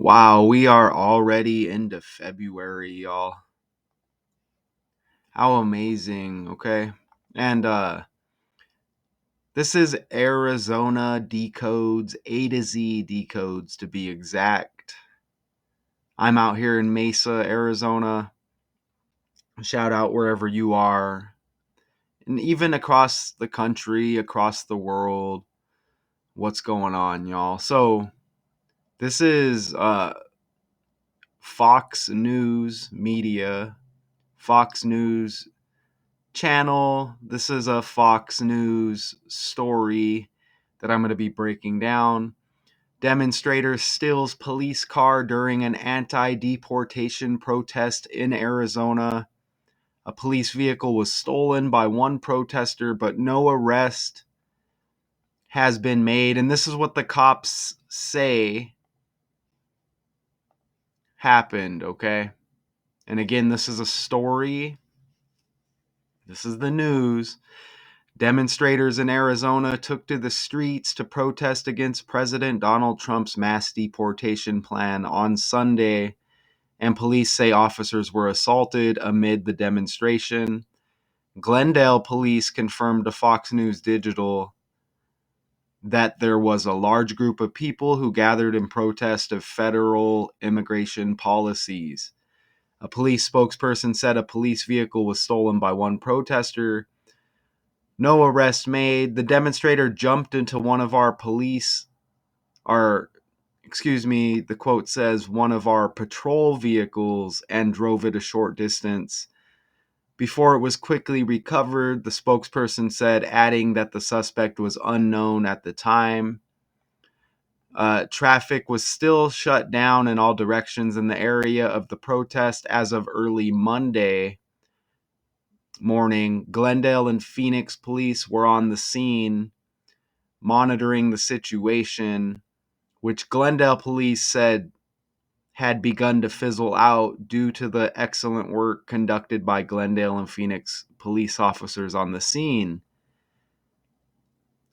Wow, we are already into February, y'all. How amazing, okay? And this is Arizona Decodes, A to Z Decodes to be exact. I'm out here in Mesa, Arizona. Shout out wherever you are. And even across the country, across the world, what's going on, y'all? So, this is Fox News Media, Fox News channel. This is a Fox News story that I'm going to be breaking down. Demonstrator steals police car during an anti-deportation protest in Arizona. A police vehicle was stolen by one protester, but no arrest has been made. And this is what the cops say happened, okay? And again, this is a story. This is the news. Demonstrators in Arizona took to the streets to protest against President Donald Trump's mass deportation plan on Sunday, and police say officers were assaulted amid the demonstration. Glendale police confirmed to Fox News Digital that there was a large group of people who gathered in protest of federal immigration policies. A police spokesperson said a police vehicle was stolen by one protester. No arrest made. The demonstrator jumped into one of our the quote says, one of our patrol vehicles and drove it a short distance. Before it was quickly recovered, the spokesperson said, adding that the suspect was unknown at the time. Traffic was still shut down in all directions in the area of the protest as of early Monday morning. Glendale and Phoenix police were on the scene monitoring the situation, which Glendale police said had begun to fizzle out due to the excellent work conducted by Glendale and Phoenix police officers on the scene.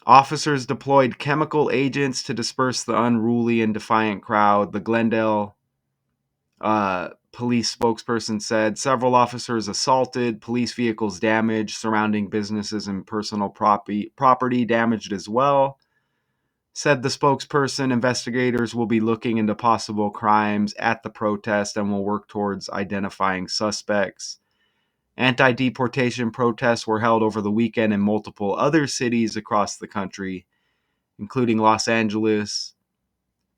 Officers deployed chemical agents to disperse the unruly and defiant crowd. The Glendale police spokesperson said several officers assaulted, police vehicles damaged, surrounding businesses and personal property damaged as well. Said the spokesperson, investigators will be looking into possible crimes at the protest and will work towards identifying suspects. Anti-deportation protests were held over the weekend in multiple other cities across the country, including Los Angeles,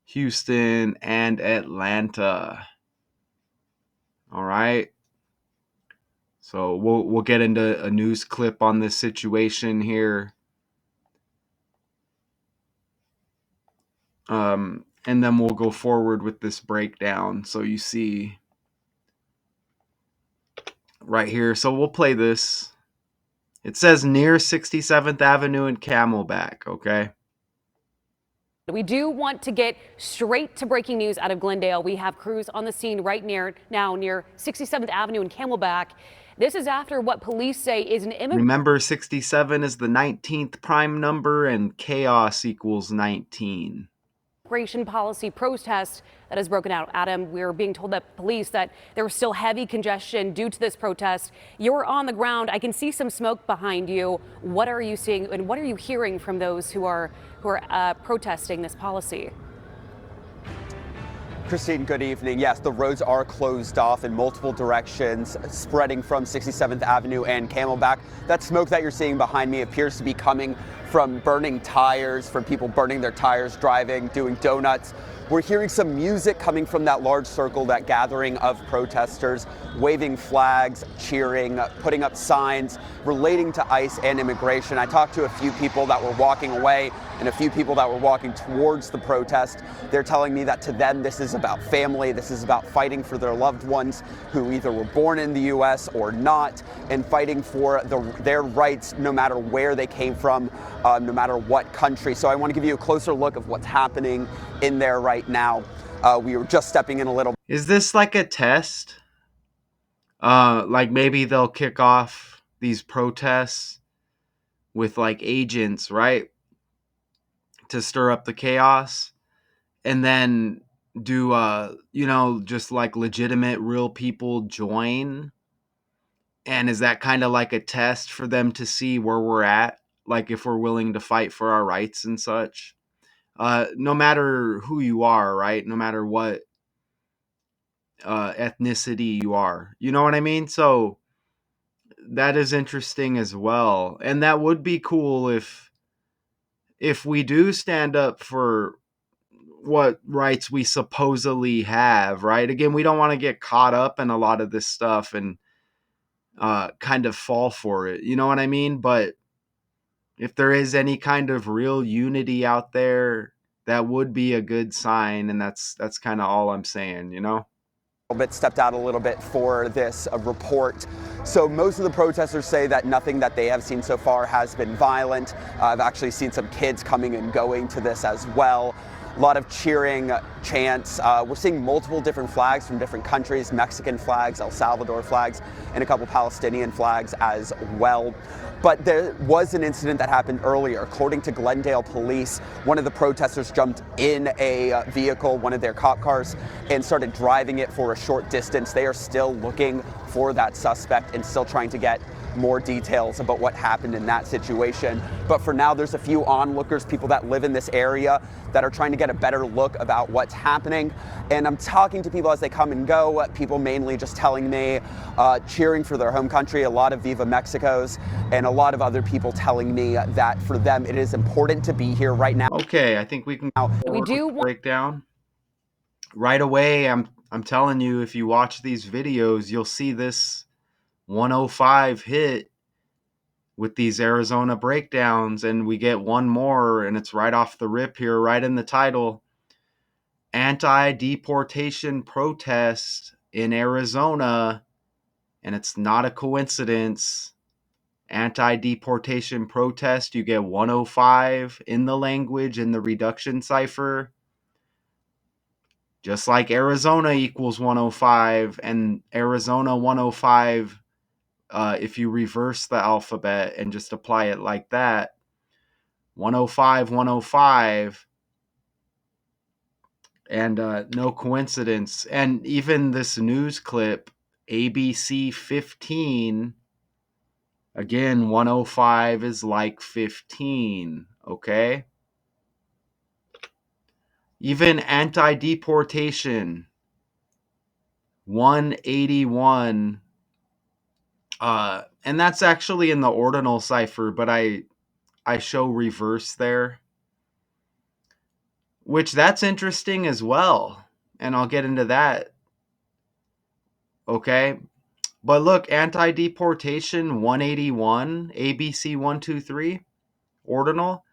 Houston, and Atlanta. All right. So we'll get into a news clip on this situation here. And then we'll go forward with this breakdown. So you see right here. So we'll play this. It says near 67th Avenue and Camelback, okay? We do want to get straight to breaking news out of Glendale. We have crews on the scene right near 67th Avenue and Camelback. This is after what police say is an Remember, 67 is the 19th prime number and chaos equals 19. Immigration policy protest that has broken out. Adam, we're being told that police that there was still heavy congestion due to this protest. You're on the ground. I can see some smoke behind you. What are you seeing and what are you hearing from those who are protesting this policy? Christine, good evening. Yes, the roads are closed off in multiple directions, spreading from 67th Avenue and Camelback. That smoke that you're seeing behind me appears to be coming from burning tires, from people burning their tires, driving, doing donuts. We're hearing some music coming from that large circle, that gathering of protesters, waving flags, cheering, putting up signs relating to ICE and immigration. I talked to a few people that were walking away and a few people that were walking towards the protest. They're telling me that to them this is about family, this is about fighting for their loved ones who either were born in the U.S. or not, and fighting for their rights no matter where they came from, no matter what country. So I want to give you a closer look of what's happening in there right now. We were just stepping in a little. Is this like a test? Like maybe they'll kick off these protests with like agents, right? To stir up the chaos. And then do just like legitimate real people join? And is that kind of like a test for them to see where we're at, like if we're willing to fight for our rights and such? No matter who you are, right? No matter what ethnicity you are, you know what I mean? So that is interesting as well, and that would be cool if we do stand up for what rights we supposedly have, right? Again, we don't want to get caught up in a lot of this stuff and kind of fall for it, you know what I mean? But if there is any kind of real unity out there, that would be a good sign, and that's kind of all I'm saying, you know? Bit stepped out a little bit for this report. So most of the protesters say that nothing that they have seen so far has been violent. I've actually seen some kids coming and going to this as well. A lot of cheering, chants. We're seeing multiple different flags from different countries, Mexican flags, El Salvador flags, and a couple Palestinian flags as well. But there was an incident that happened earlier. According to Glendale police, one of the protesters jumped in a vehicle, one of their cop cars, and started driving it for a short distance. They are still looking for that suspect and still trying to get more details about what happened in that situation. But for now, there's a few onlookers, people that live in this area, that are trying to get a better look about what's happening. And I'm talking to people as they come and go, people mainly just telling me, cheering for their home country, a lot of Viva Mexicos, and a lot of other people telling me that for them it is important to be here right now. Okay, I think we can We do want break down right away. I'm telling you, if you watch these videos, you'll see this 105 hit with these Arizona breakdowns, and we get one more, and it's right off the rip here, right in the title. Anti-deportation protest in Arizona, and it's not a coincidence. Anti-deportation protest, you get 105 in the language in the reduction cipher, just like Arizona equals 105, and Arizona 105, if you reverse the alphabet and just apply it like that, 105, 105, and no coincidence. And even this news clip, ABC 15, again, 105 is like 15, okay? Even anti-deportation, 181, and that's actually in the ordinal cipher, but I show reverse there, which that's interesting as well, and I'll get into that, okay? But look, anti-deportation 181, ABC 123, ordinal,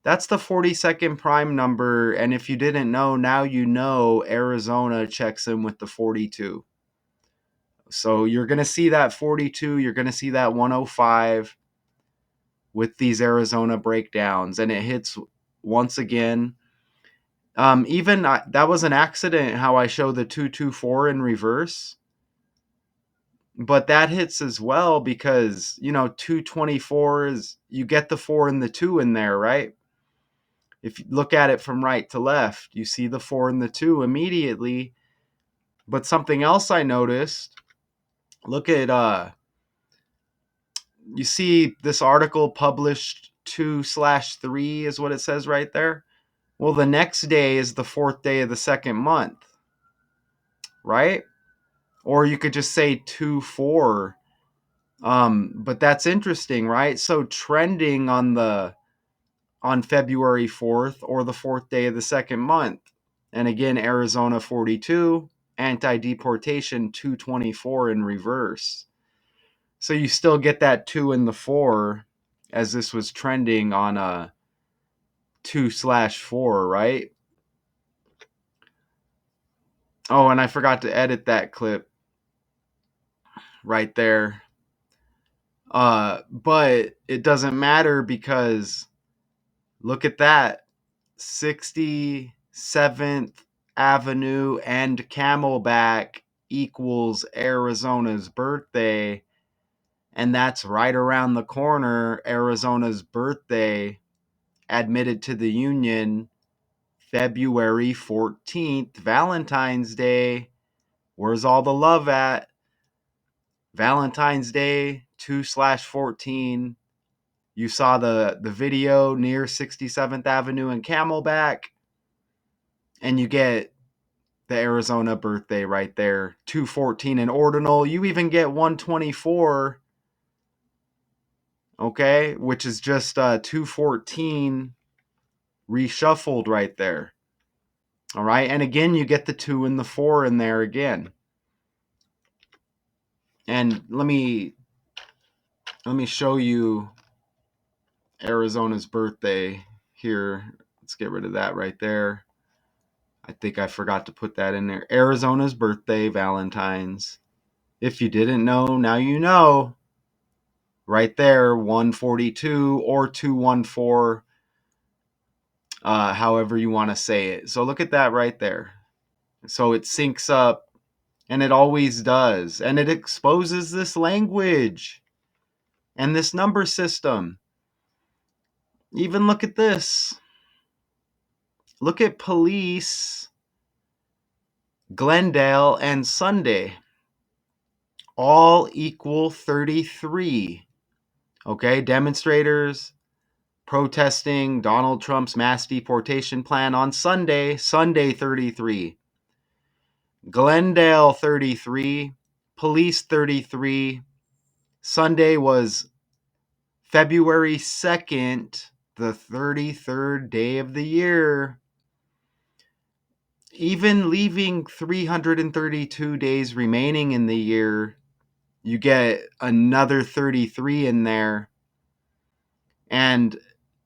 that's the 42nd prime number, and if you didn't know, now you know Arizona checks in with the 42. So you're going to see that 42, you're going to see that 105 with these Arizona breakdowns, and it hits once again. Even that was an accident how I show the 224 in reverse, but that hits as well because 224 is, you get the 4 and the 2 in there, right? If you look at it from right to left, you see the 4 and the 2 immediately. But something else I noticed, look at you see this article published 2/3 is what it says right there. Well, the next day is the 4th day of the second month, right? Or you could just say 2/4. But that's interesting, right? So trending on February 4th or the 4th day of the second month. And again, Arizona 42, anti-deportation 224 in reverse. So you still get that 2 and the 4 as this was trending on a 2/4, right? Oh, and I forgot to edit that clip right there. But it doesn't matter because look at that. 67th Avenue and Camelback equals Arizona's birthday. And that's right around the corner. Arizona's birthday, admitted to the Union February 14th, Valentine's Day. Where's all the love at? Valentine's Day 2/14. You saw the video near 67th Avenue and Camelback, and you get the Arizona birthday right there. 2/14 in ordinal. You even get 1/24, okay, which is just 2/14 reshuffled right there. All right, and again, you get the 2 and the 4 in there again. And let me show you Arizona's birthday here. Let's get rid of that right there. I think I forgot to put that in there. Arizona's birthday, Valentine's. If you didn't know, now you know. Right there, 142 or 214, however you want to say it. So look at that right there. So it syncs up, and it always does. And it exposes this language and this number system. Even look at this. Look at police, Glendale, and Sunday. All equal 33. Okay, demonstrators protesting Donald Trump's mass deportation plan on Sunday, 33. Glendale 33, police 33. Sunday was February 2nd, the 33rd day of the year. Even leaving 332 days remaining in the year, you get another 33 in there. And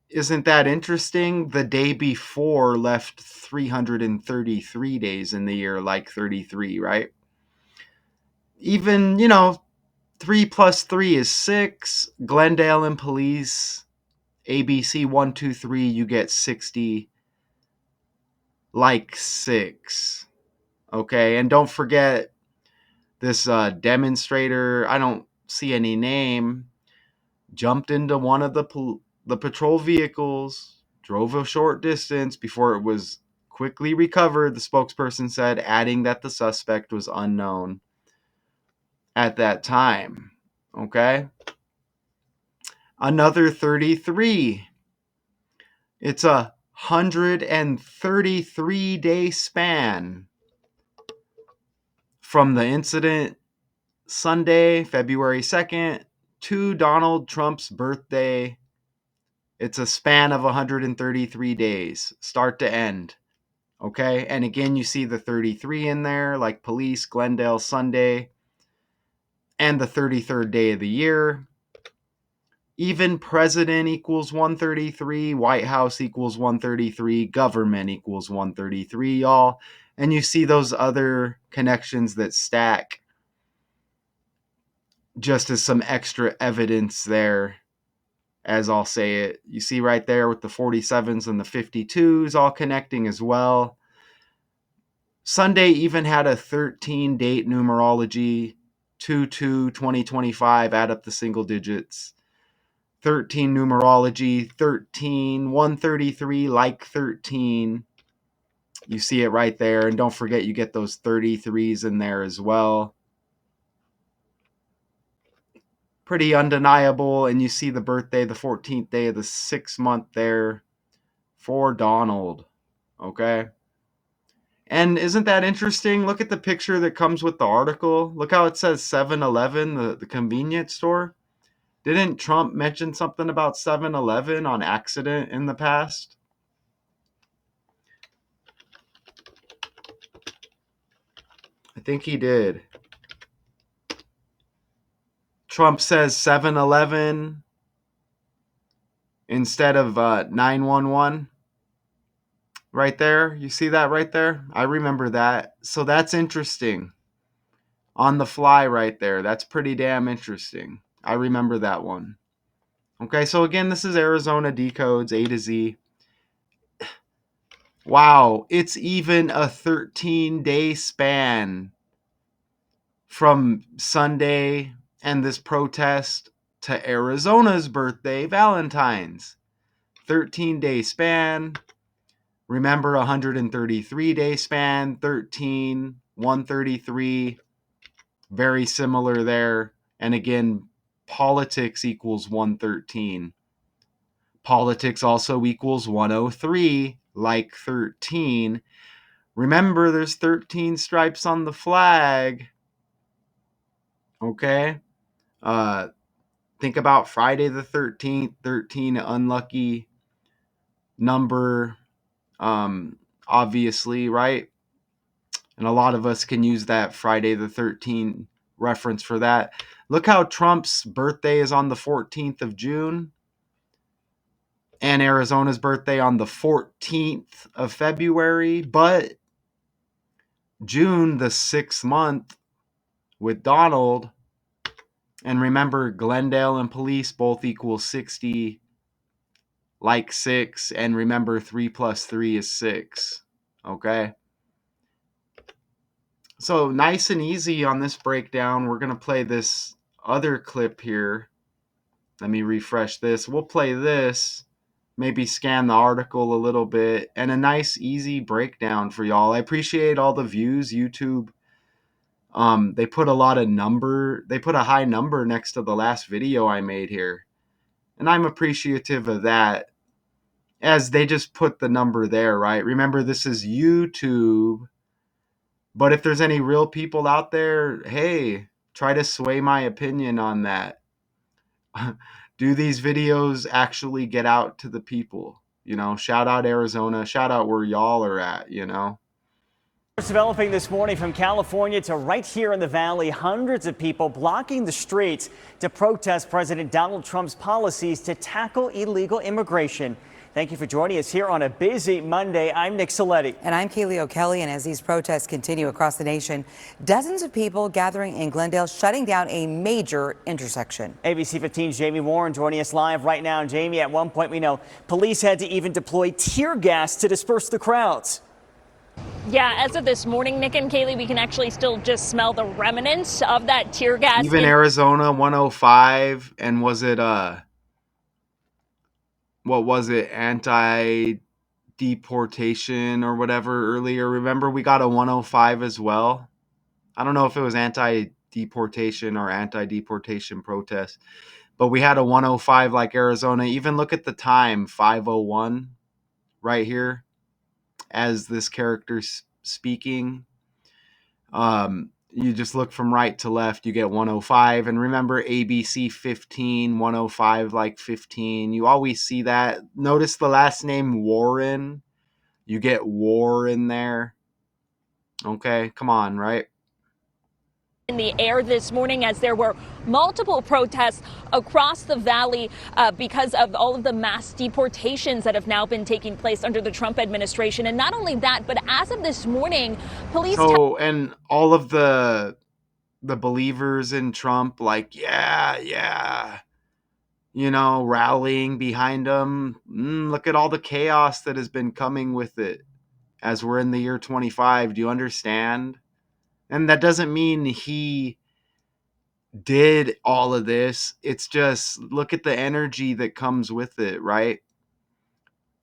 isn't that interesting? The day before left 333 days in the year, like 33, right? Even, 3 plus 3 is 6. Glendale and police, ABC 1, 2, 3, you get 60, like 6. Okay, and don't forget this demonstrator, I don't see any name, jumped into one of the patrol vehicles, drove a short distance before it was quickly recovered, the spokesperson said, adding that the suspect was unknown at that time. Okay? Another 33. It's a 133-day span from the incident Sunday, February 2nd, to Donald Trump's birthday. It's a span of 133 days, start to end. Okay? And again, you see the 33 in there, like police, Glendale, Sunday, and the 33rd day of the year. Even president equals 133, White House equals 133, government equals 133, y'all. And you see those other connections that stack just as some extra evidence there, as I'll say it. You see right there with the 47s and the 52s all connecting as well. Sunday even had a 13 date numerology, 2/2/2025, add up the single digits. 13 numerology, 13, 133, like 13. You see it right there. And don't forget, you get those 33s in there as well. Pretty undeniable. And you see the birthday, the 14th day of the 6th month there for Donald. Okay. And isn't that interesting? Look at the picture that comes with the article. Look how it says 7-Eleven, the convenience store. Didn't Trump mention something about 7-Eleven on accident in the past? I think he did. Trump says 7-Eleven instead of 911 right there. You see that right there? I remember that. So that's interesting. On the fly right there. That's pretty damn interesting. I remember that one. Okay, so again, this is Arizona Decodes A to Z. Wow, it's even a 13-day span from Sunday and this protest to Arizona's birthday, Valentine's. 13-day span. Remember, 133-day span, 13, 133, very similar there. And again, politics equals 113. Politics also equals 103, like 13. Remember, there's 13 stripes on the flag. Okay? Think about Friday the 13th, 13, unlucky number, obviously, right? And a lot of us can use that Friday the 13th reference for that. Look how Trump's birthday is on the 14th of June and Arizona's birthday on the 14th of February. But June, the 6th month with Donald, and remember, Glendale and police both equal 60, like 6. And remember, 3 plus 3 is 6. Okay? So nice and easy on this breakdown. We're going to play this other clip here. Let me refresh this. We'll play this, maybe scan the article a little bit, and a nice easy breakdown for y'all. I appreciate all the views. YouTube, they put a high number next to the last video I made here. And I'm appreciative of that, as they just put the number there, right? Remember, this is YouTube. But if there's any real people out there, hey, try to sway my opinion on that. Do these videos actually get out to the people? You know, shout out Arizona, shout out where y'all are at, you know. Developing this morning from California to right here in the Valley, hundreds of people blocking the streets to protest President Donald Trump's policies to tackle illegal immigration. Thank you for joining us here on a busy Monday. I'm Nick Saletti. And I'm Kaylee O'Kelly. And as these protests continue across the nation, dozens of people gathering in Glendale, shutting down a major intersection. ABC 15's Jamie Warren joining us live right now. Jamie, at one point we know police had to even deploy tear gas to disperse the crowds. Yeah, as of this morning, Nick and Kaylee, we can actually still just smell the remnants of that tear gas. Even Arizona 105, and was it what was it, anti-deportation or whatever earlier? Remember, we got a 105 as well. I don't know if it was anti-deportation or anti-deportation protest, but we had a 105 like Arizona. Even look at the time, 5:01 right here as this character's speaking. You just look from right to left, you get 105. And remember, ABC 15, 105 like 15. You always see that. Notice the last name Warren. You get war in there. Okay, come on, right? In the air this morning, as there were multiple protests across the valley because of all of the mass deportations that have now been taking place under the Trump administration. And not only that, but as of this morning, police... and all of the believers in Trump, like, yeah, you know, rallying behind him. Look at all the chaos that has been coming with it as we're in the year 25. Do you understand? And that doesn't mean he did all of this. It's just, look at the energy that comes with it, right?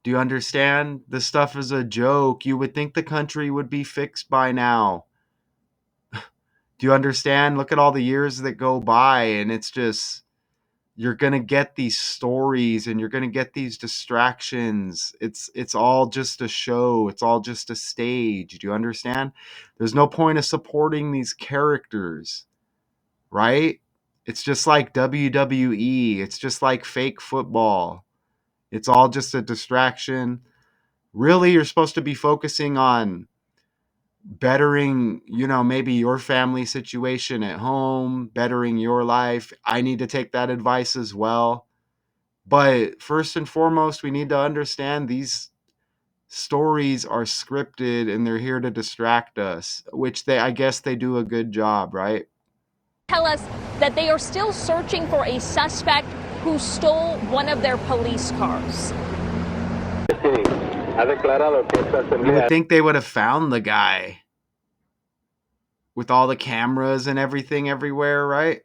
Do you understand? This stuff is a joke. You would think the country would be fixed by now. Do you understand? Look at all the years that go by, and it's just, you're going to get these stories and you're going to get these distractions. It's all just a show. It's all just a stage. Do you understand? There's no point of supporting these characters, right? It's just like WWE. It's just like fake football. It's all just a distraction. Really, you're supposed to be focusing on bettering, you know, maybe your family situation at home, bettering your life. I need to take that advice as well. But first and foremost, we need to understand these stories are scripted and they're here to distract us, which I guess they do a good job, right? Tell us that they are still searching for a suspect who stole one of their police cars. You would think they would have found the guy with all the cameras and everything everywhere, right?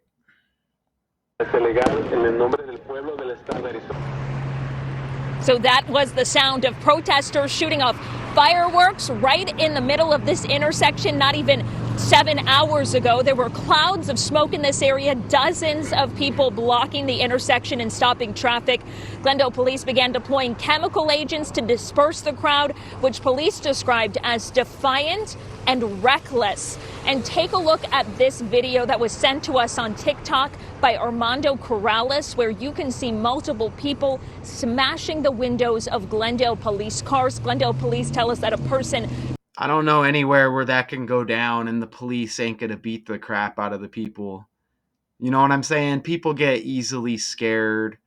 So that was the sound of protesters shooting off fireworks right in the middle of this intersection. Not even 7 hours ago, there were clouds of smoke in this area, dozens of people blocking the intersection and stopping traffic. Glendale police began deploying chemical agents to disperse the crowd, which police described as defiant and reckless. And take a look at this video that was sent to us on TikTok by Armando Corrales, where you can see multiple people smashing the windows of Glendale police cars. Glendale police tell us that a person... I don't know anywhere where that can go down and the police ain't gonna beat the crap out of the people. You know what I'm saying? People get easily scared,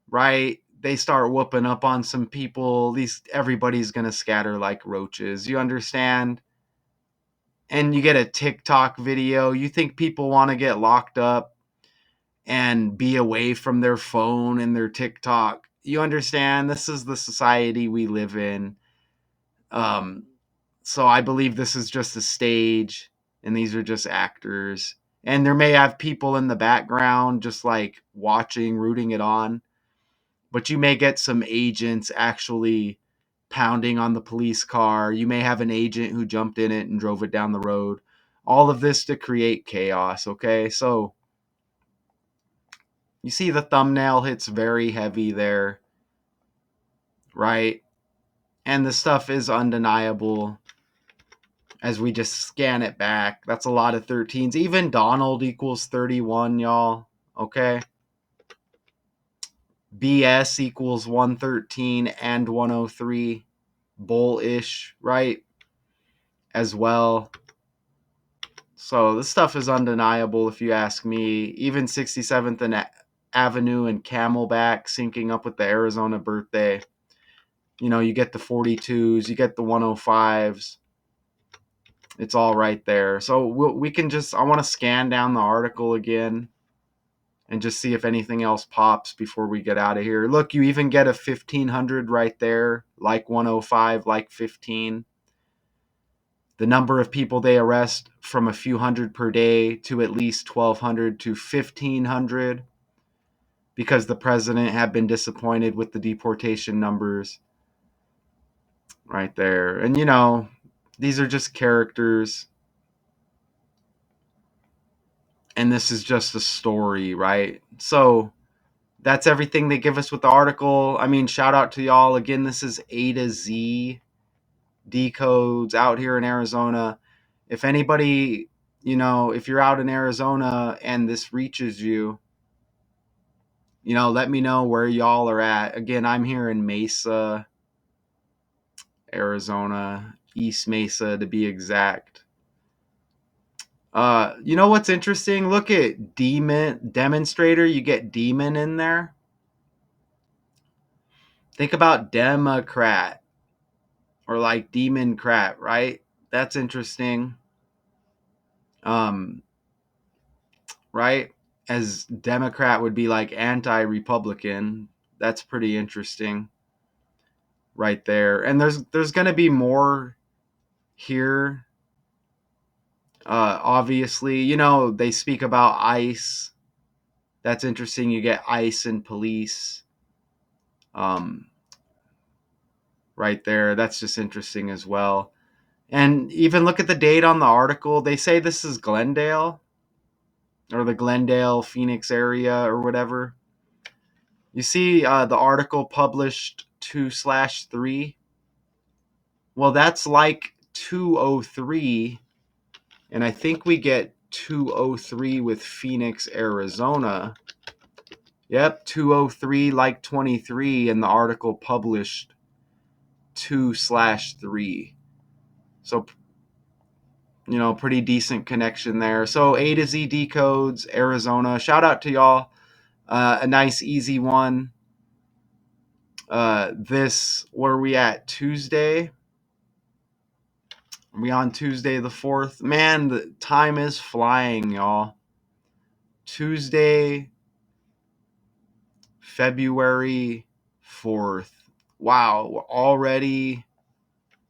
right? They start whooping up on some people. Everybody's gonna scatter like roaches. You understand? And you get a TikTok video. You think people want to get locked up and be away from their phone and their TikTok? You understand? This is the society we live in. So I believe this is just a stage and these are just actors. And there may have people in the background just like watching, rooting it on. But you may get some agents actually pounding on the police car. You may have an agent who jumped in it and drove it down the road. All of this to create chaos, okay? So you see the thumbnail hits very heavy there, right? And the stuff is undeniable as we just scan it back. That's a lot of 13s. Even Donald equals 31, y'all, okay? BS equals 113 and 103. Bullish, right? As well. So this stuff is undeniable if you ask me. Even 67th and Avenue and Camelback syncing up with the Arizona birthday. You know, you get the 42s, you get the 105s. It's all right there. So we can just, I want to scan down the article again and just see if anything else pops before we get out of here. Look, you even get a 1500 right there, like 105, like 15. The number of people they arrest from a few hundred per day to at least 1,200 to 1,500 because the president had been disappointed with the deportation numbers right there. And, you know, these are just characters. And this is just a story, right? So that's everything they give us with the article. I mean, shout out to y'all. Again, this is A to Z decodes out here in Arizona. If anybody, you know, if you're out in Arizona and this reaches you, you know, let me know where y'all are at. Again, I'm here in Mesa, Arizona, East Mesa to be exact. You know what's interesting? Look at Demonstrator. You get demon in there. Think about Democrat or like Democrat, right? That's interesting. Right? As Democrat would be like anti-Republican. That's pretty interesting right there. And there's going to be more here. Obviously, you know, they speak about ICE. That's interesting. You get ICE and police. Right there. That's just interesting as well. And even look at the date on the article. They say this is Glendale or the Glendale, Phoenix area or whatever. You see the article published 2/3. Well, that's like 203. And I think we get 203 with Phoenix, Arizona. Yep, 203 like 23. And the article published 2/3. So, you know, pretty decent connection there. So A to Z decodes, Arizona. Shout out to y'all. A nice, easy one. Where we at? Tuesday? Are we on Tuesday the 4th? Man, the time is flying, y'all. Tuesday, February 4th. Wow, we're already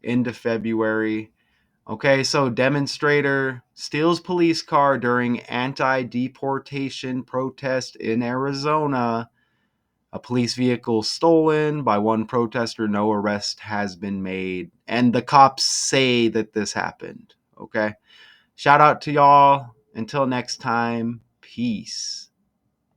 into February. Okay, so Demonstrator steals police car during anti-deportation protest in Arizona. A police vehicle stolen by one protester. No arrest has been made. And the cops say that this happened. Okay. Shout out to y'all. Until next time. Peace.